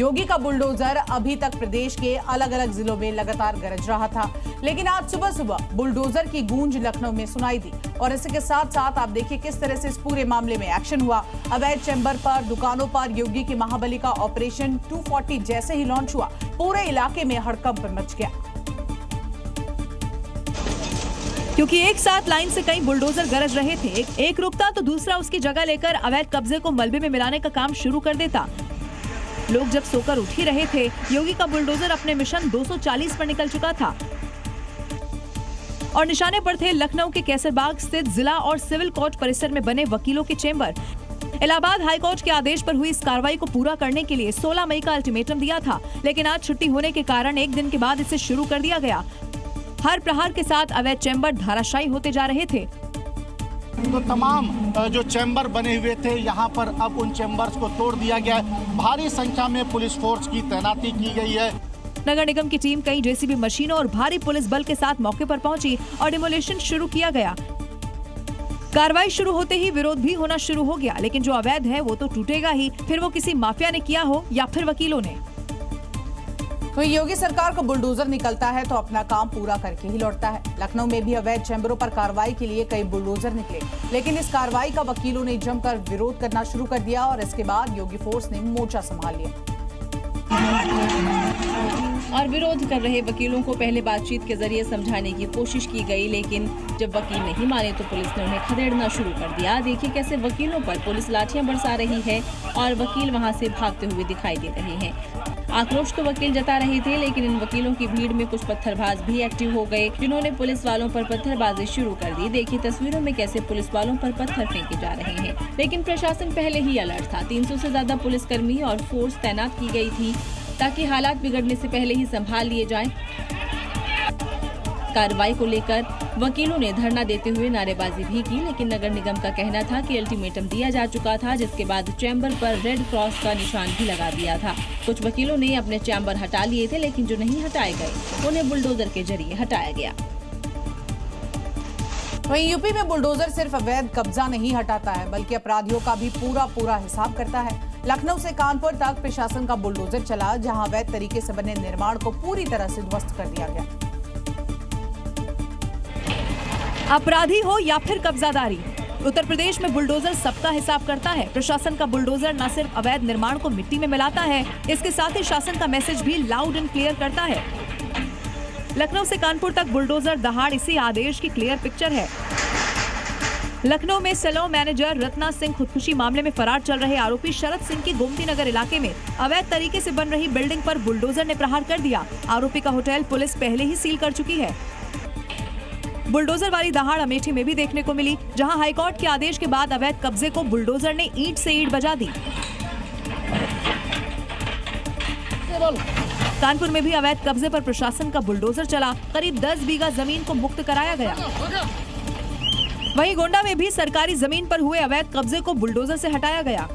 योगी का बुलडोजर अभी तक प्रदेश के अलग अलग जिलों में लगातार गरज रहा था, लेकिन आज सुबह सुबह बुलडोजर की गूंज लखनऊ में सुनाई दी। और इसी के साथ साथ आप देखिए किस तरह से इस पूरे मामले में एक्शन हुआ। अवैध चैम्बर पर, दुकानों पर योगी की महाबली का ऑपरेशन 240 जैसे ही लॉन्च हुआ, पूरे इलाके में हड़कंप मच गया, क्योंकि एक साथ लाइन से कई बुलडोजर गरज रहे थे। एक रुकता तो दूसरा उसकी जगह लेकर अवैध कब्जे को मलबे में मिलाने का काम शुरू कर देता। लोग जब सोकर उठ ही रहे थे, योगी का बुलडोजर अपने मिशन 240 पर निकल चुका था और निशाने पर थे लखनऊ के कैसरबाग स्थित जिला और सिविल कोर्ट परिसर में बने वकीलों के चेंबर। इलाहाबाद हाईकोर्ट के आदेश पर हुई इस कार्रवाई को पूरा करने के लिए 16 मई का अल्टीमेटम दिया था, लेकिन आज छुट्टी होने के कारण एक दिन के बाद इसे शुरू कर दिया गया। हर प्रहार के साथ अवैध चैम्बर धाराशायी होते जा रहे थे। तो तमाम जो चैम्बर बने हुए थे, यहाँ पर अब उन चैम्बर्स को तोड़ दिया गया है। भारी संख्या में पुलिस फोर्स की तैनाती की गई है। नगर निगम की टीम कई जेसीबी मशीनों और भारी पुलिस बल के साथ मौके पर पहुंची और डिमोलिशन शुरू किया गया। कार्रवाई शुरू होते ही विरोध भी होना शुरू हो गया, लेकिन जो अवैध है वो तो टूटेगा ही, फिर वो किसी माफिया ने किया हो या फिर वकीलों ने। तो योगी सरकार को बुलडोजर निकलता है तो अपना काम पूरा करके ही लौटता है। लखनऊ में भी अवैध चैम्बरों पर कार्रवाई के लिए कई बुलडोजर निकले, लेकिन इस कार्रवाई का वकीलों ने जमकर विरोध करना शुरू कर दिया और इसके बाद योगी फोर्स ने मोर्चा संभाल लिया। और विरोध कर रहे वकीलों को पहले बातचीत के जरिए समझाने की कोशिश की गई, लेकिन जब वकील नहीं माने तो पुलिस ने उन्हें खदेड़ना शुरू कर दिया। देखिए कैसे वकीलों पर पुलिस लाठियां बरसा रही है और वकील वहां से भागते हुए दिखाई दे रहे हैं। आक्रोश तो वकील जता रहे थे, लेकिन इन वकीलों की भीड़ में कुछ पत्थरबाज भी एक्टिव हो गए, जिन्होंने पुलिस वालों पर पत्थरबाजी शुरू कर दी। देखिए तस्वीरों में कैसे पुलिस वालों पर पत्थर फेंके जा रहे हैं, लेकिन प्रशासन पहले ही अलर्ट था। 300 से ज्यादा पुलिसकर्मी और फोर्स तैनात की गई थी ताकि हालात बिगड़ने से पहले ही संभाल लिए जाएं। कार्रवाई को लेकर वकीलों ने धरना देते हुए नारेबाजी भी की, लेकिन नगर निगम का कहना था कि अल्टीमेटम दिया जा चुका था, जिसके बाद चैम्बर पर रेड क्रॉस का निशान भी लगा दिया था। कुछ वकीलों ने अपने चैम्बर हटा लिए थे, लेकिन जो नहीं हटाए गए उन्हें बुलडोजर के जरिए हटाया गया। वहीं यूपी में बुलडोजर सिर्फ अवैध कब्जा नहीं हटाता है, बल्कि अपराधियों का भी पूरा हिसाब करता है। लखनऊ से कानपुर तक प्रशासन का बुलडोजर चला, जहां अवैध तरीके से बने निर्माण को पूरी तरह से ध्वस्त कर दिया गया। अपराधी हो या फिर कब्जादारी, उत्तर प्रदेश में बुलडोजर सबका हिसाब करता है। प्रशासन का बुलडोजर न सिर्फ अवैध निर्माण को मिट्टी में मिलाता है, इसके साथ ही शासन का मैसेज भी लाउड एंड क्लियर करता है। लखनऊ से कानपुर तक बुलडोजर दहाड़ इसी आदेश की क्लियर पिक्चर है। लखनऊ में सैलून मैनेजर रत्ना सिंह खुदकुशी मामले में फरार चल रहे आरोपी शरद सिंह की गोमती नगर इलाके में अवैध तरीके से बन रही बिल्डिंग पर बुलडोजर ने प्रहार कर दिया। आरोपी का होटल पुलिस पहले ही सील कर चुकी है। बुलडोजर वाली दहाड़ अमेठी में भी देखने को मिली, जहां हाईकोर्ट के आदेश के बाद अवैध कब्जे को बुलडोजर ने ईंट से ईंट बजा दी। कानपुर में भी अवैध कब्जे पर प्रशासन का बुलडोजर चला, करीब 10 बीघा जमीन को मुक्त कराया गया। वहीं गोंडा में भी सरकारी जमीन पर हुए अवैध कब्जे को बुलडोजर से हटाया गया।